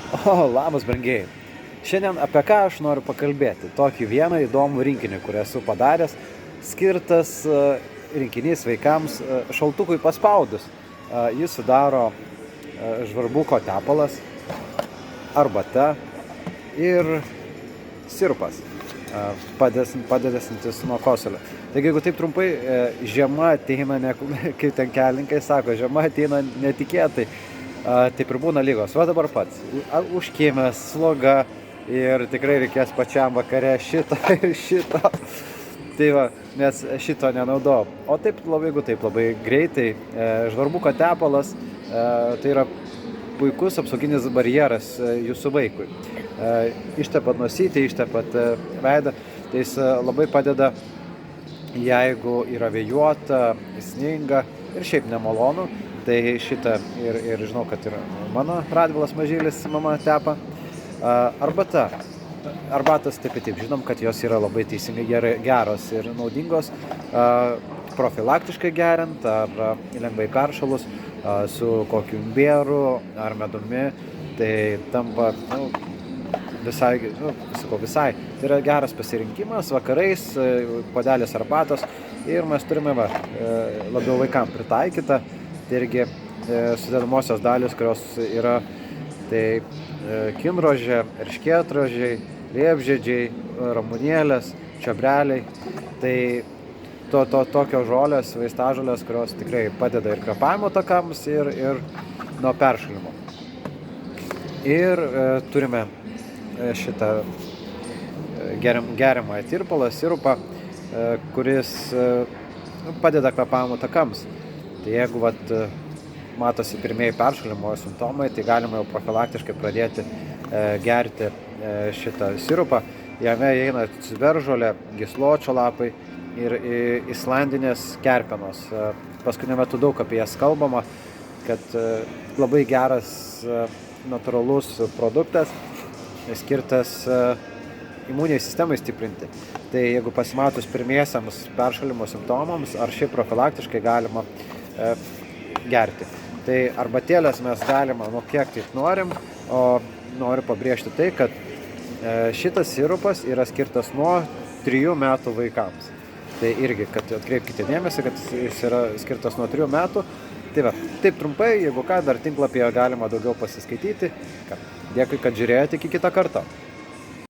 Labas, brangieji. Šiandien apie ką aš noriu pakalbėti? Tokį vieną įdomų rinkinį, kurį esu padaręs, skirtas rinkinys vaikams šaltukui paspaudus. Jis sudaro žvarbuko tepalas, arbata ir sirupas, padedantis nuo kosulio. Taigi, jeigu taip trumpai, žiema ateina, kaip ten kelininkai sako, žiema ateina netikėtai. Taip ir būna lygos. Va dabar pats. Užkėmęs, sloga ir tikrai reikės pačiam vakare šito ir šito. Tai va, nes šito nenaudojau. O taip labai, jeigu taip labai greitai, žvarbuko tepalas, tai yra puikus apsauginis barjeras jūsų vaikui. Ištepat nosytį, ištepat veidą, tai jis labai padeda, jeigu yra vėjuota, sninga ir šiaip nemalonu. Tai šitą ir žinau, kad ir mano Radvilas mažylis mama tepa. Arbata. Arbatas taip, žinom, kad jos yra labai teisingai geros ir naudingos. Profilaktiškai geriant ar lengvai peršalus su kokiu imbieru ar medumi. Tai tampa visai. Tai yra geras pasirinkimas vakarais, puodelis arbatos ir mes turime labiau vaikams pritaikytą. Tai irgi sudedamosios dalis, kurios yra kinrožė, erškėtrožiai, liepžiedžiai, ramunėlės, čiobreliai. Tai tokios žolės, vaistažolės, kurios tikrai padeda ir kvėpavimo takams, ir nuo peršalimo. Ir turime šitą geriamą tirpalą, sirupą, kuris padeda kvėpavimo takams. Tai jeigu matosi pirmieji peršalimo simptomai, tai galima jau profilaktiškai pradėti gerti šitą sirupą. Jame įeina ciberžolė, gysločio lapai ir islandinės kerpenos. Paskutiniu metu daug apie jas kalbama, kad labai geras natūralus produktas, skirtas imuniniai sistemai stiprinti. Tai jeigu pasimatus pirmiesiams peršalimo simptomams, ar šiaip profilaktiškai galima gerti. Tai arbatėlės mes galima kiek taip norim, o noriu pabrėžti tai, kad šitas sirupas yra skirtas nuo 3 metų vaikams. Tai irgi, kad atkreipkite dėmesį, kad jis yra skirtas nuo 3 metų. Tai taip trumpai, jeigu ką, dar tinklapyje galima daugiau pasiskaityti. Dėkui, kad žiūrėjote, iki kitą kartą.